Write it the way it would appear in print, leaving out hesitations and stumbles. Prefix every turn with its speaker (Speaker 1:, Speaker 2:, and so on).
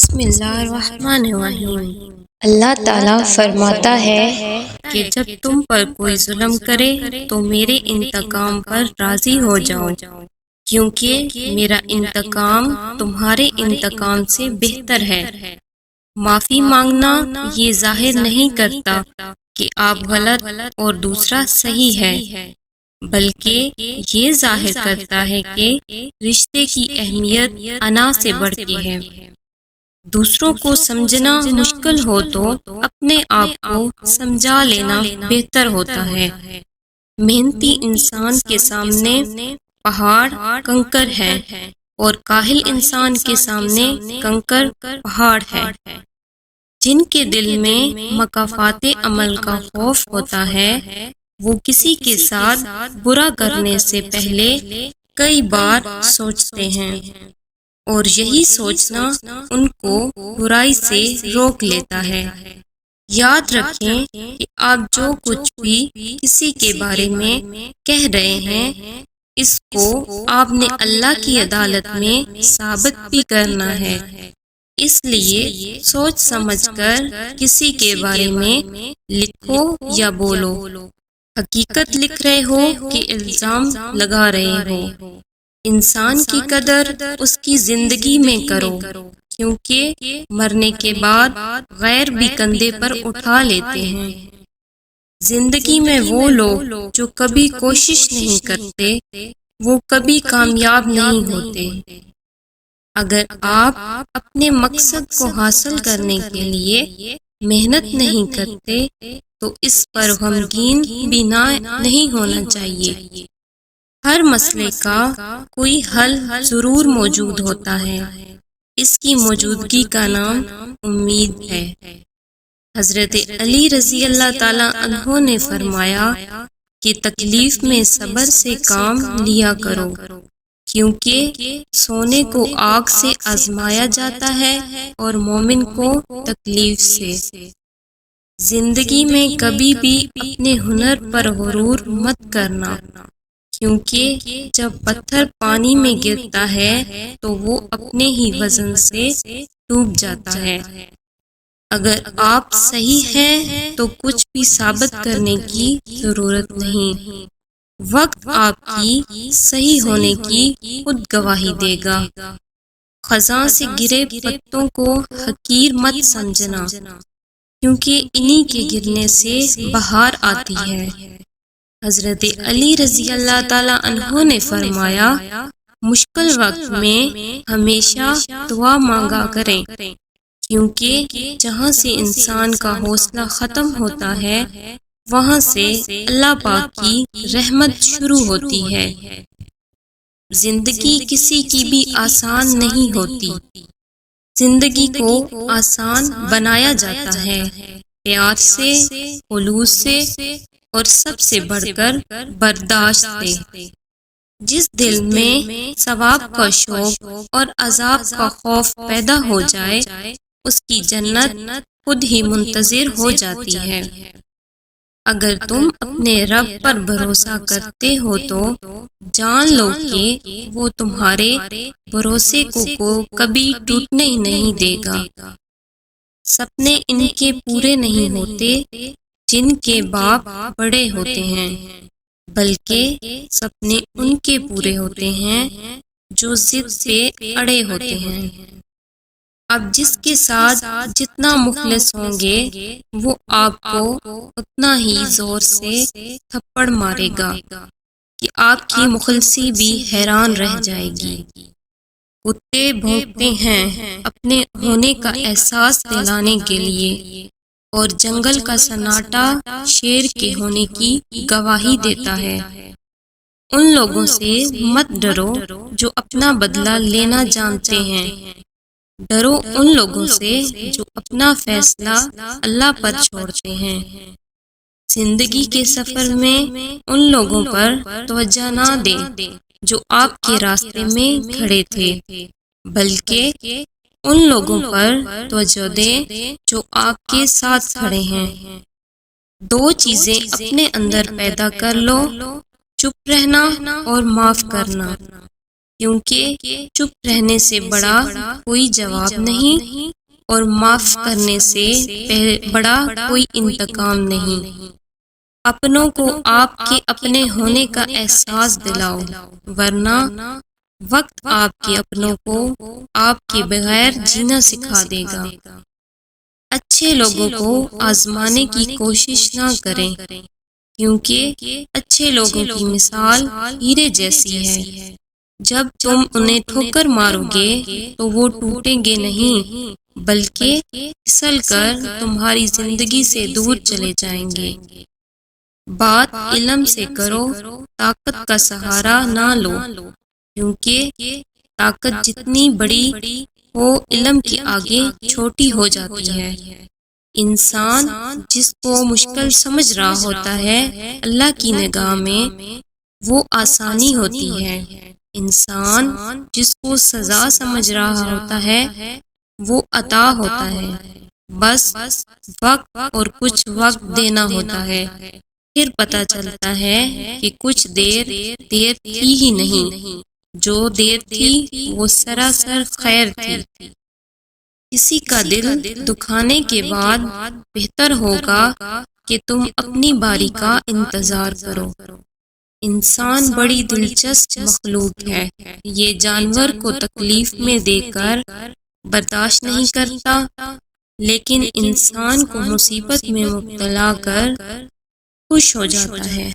Speaker 1: بسم اللہ الرحمن الرحیم۔
Speaker 2: اللہ تعالیٰ فرماتا ہے
Speaker 1: کہ جب تم پر کوئی ظلم کرے تو میرے انتقام پر راضی ہو جاؤ، کیونکہ میرا انتقام تمہارے انتقام سے بہتر ہے۔ معافی مانگنا یہ ظاہر نہیں کرتا کہ آپ غلط اور دوسرا صحیح ہے، بلکہ یہ ظاہر کرتا ہے کہ رشتے کی اہمیت انا سے بڑھتی ہے۔ دوسروں کو سمجھنا مشکل ہو تو اپنے آپ کو سمجھا لینا بہتر ہوتا ہے۔ محنتی انسان کے سامنے پہاڑ کنکر ہے اور کاہل انسان کے سامنے کنکر پہاڑ ہے۔ جن کے دل میں مکافات عمل کا خوف ہوتا ہے وہ کسی کے ساتھ برا کرنے سے پہلے کئی بار سوچتے ہیں، اور یہی سوچنا ان کو برائی سے روک لیتا ہے۔ یاد رکھیں کہ آپ جو کچھ بھی کسی کے بارے میں کہہ رہے ہیں اس کو آپ نے اللہ کی عدالت میں ثابت بھی کرنا ہے، اس لیے سوچ سمجھ کر کسی کے بارے میں لکھو یا بولو۔ حقیقت لکھ رہے ہو کہ الزام لگا رہے ہو۔ انسان کی قدر اس کی زندگی میں کرو، کیونکہ مرنے کے بعد غیر بھی کندھے پر اٹھا لیتے ہیں۔ زندگی میں وہ لوگ جو کبھی کوشش نہیں کرتے وہ کبھی کامیاب نہیں ہوتے۔ اگر آپ اپنے مقصد کو حاصل کرنے کے لیے محنت نہیں کرتے تو اس پر غمگین بھی نہیں ہونا چاہیے۔ ہر مسئلے کا کوئی حل ضرور موجود ہوتا ہے، اس کی موجودگی کا نام امید ہے۔ حضرت علی رضی اللہ تعالی عنہ نے فرمایا کہ تکلیف میں صبر سے کام لیا کرو، کیونکہ سونے کو آگ سے آزمایا جاتا ہے اور مومن کو تکلیف سے۔ زندگی میں کبھی بھی اپنے ہنر پر غرور مت کرنا، کیونکہ جب پتھر پانی میں گرتا ہے تو وہ اپنے ہی وزن سے ڈوب جاتا ہے۔ اگر آپ صحیح ہیں تو کچھ بھی ثابت کرنے کی ضرورت نہیں، وقت آپ کی صحیح ہونے کی خود گواہی دے گا۔ خزاں سے گرے پتوں کو حقیر مت سمجھنا، کیونکہ انہی کے گرنے سے بہار آتی ہے۔ حضرت علی رضی اللہ تعالی عنہ نے فرمایا مشکل وقت میں ہمیشہ دعا مانگا کریں، کیونکہ جہاں سے انسان کا حوصلہ ختم ہوتا ہے وہاں سے اللہ پاک کی رحمت شروع ہوتی ہے۔ زندگی کسی کی بھی آسان نہیں ہوتی، زندگی کو آسان بنایا جاتا ہے پیار سے، خلوص سے، اور سب سے بڑھ کر برداشت سے۔ جس دل میں ثواب کا شوق اور عذاب کا خوف پیدا ہو جائے اس کی جنت خود ہی منتظر ہو جاتی ہے۔ اگر تم اپنے رب پر بھروسہ کرتے ہو تو جان لو کہ وہ تمہارے بھروسے کو کبھی ٹوٹنے ہی نہیں دے گا۔ سپنے ان کے پورے نہیں ہوتے جن کے باپ بڑے ہوتے ہیں، بلکہ سپنے ان کے پورے ہوتے ہیں جو ضد پہ اڑے ہوتے ہیں۔ اب جس کے ساتھ جتنا مخلص ہوں گے وہ آپ کو اتنا ہی زور سے تھپڑ مارے گا کہ آپ کی مخلصی بھی حیران رہ جائے گی۔ کتے بھونکتے ہیں اپنے ہونے کا احساس دلانے کے لیے، اور جنگل کا سناٹا شیر کے ہونے کی گواہی دیتا ہے۔ ان لوگوں سے مت ڈرو جو اپنا بدلہ لینا جانتے ہیں، ڈرو ان لوگوں سے جو اپنا فیصلہ اللہ پر چھوڑتے ہیں۔ زندگی کے سفر میں ان لوگوں پر توجہ نہ دیں جو آپ کے راستے میں کھڑے تھے، بلکہ ان لوگوں پر توجہ دیں جو آپ کے ساتھ کھڑے ہیں۔ دو چیزیں اپنے اندر پیدا کر لو، چپ رہنا اور معاف کرنا، کیونکہ چپ رہنے سے بڑا کوئی جواب نہیں اور معاف کرنے سے بڑا کوئی انتقام نہیں۔ اپنوں کو آپ کے اپنے ہونے کا احساس دلاؤ، ورنہ وقت آپ کے اپنوں کو آپ کے بغیر جینا سکھا دے گا۔ اچھے لوگوں کو آزمانے کی کوشش نہ کریں، کیونکہ اچھے لوگوں کی مثال ہیرے جیسی ہے۔ جب تم انہیں ٹھوکر مارو گے تو وہ ٹوٹیں گے نہیں، بلکہ پھسل کر تمہاری زندگی سے دور چلے جائیں گے۔ بات علم سے کرو، طاقت کا سہارا نہ لو، کیونکہ طاقت جتنی بڑی ہو علم کے آگے چھوٹی ہو جاتی ہے۔ انسان جس کو مشکل سمجھ رہا ہوتا ہے اللہ کی نگاہ میں وہ آسانی ہوتی ہے۔ انسان جس کو سزا سمجھ رہا ہوتا ہے وہ عطا ہوتا ہے۔ بس وقت اور کچھ وقت دینا ہوتا ہے، پھر پتہ چلتا ہے کہ کچھ دیر تھی ہی نہیں، جو دیر تھی وہ سراسر خیر تھی۔ کسی کا دل دکھانے کے بعد بہتر ہوگا کہ تم اپنی باری کا انتظار کرو۔ انسان بڑی دلچسپ مخلوق ہے، یہ جانور کو تکلیف میں دے کر برداشت نہیں کرتا، لیکن انسان کو مصیبت میں مبتلا کر خوش ہو جاتا ہے۔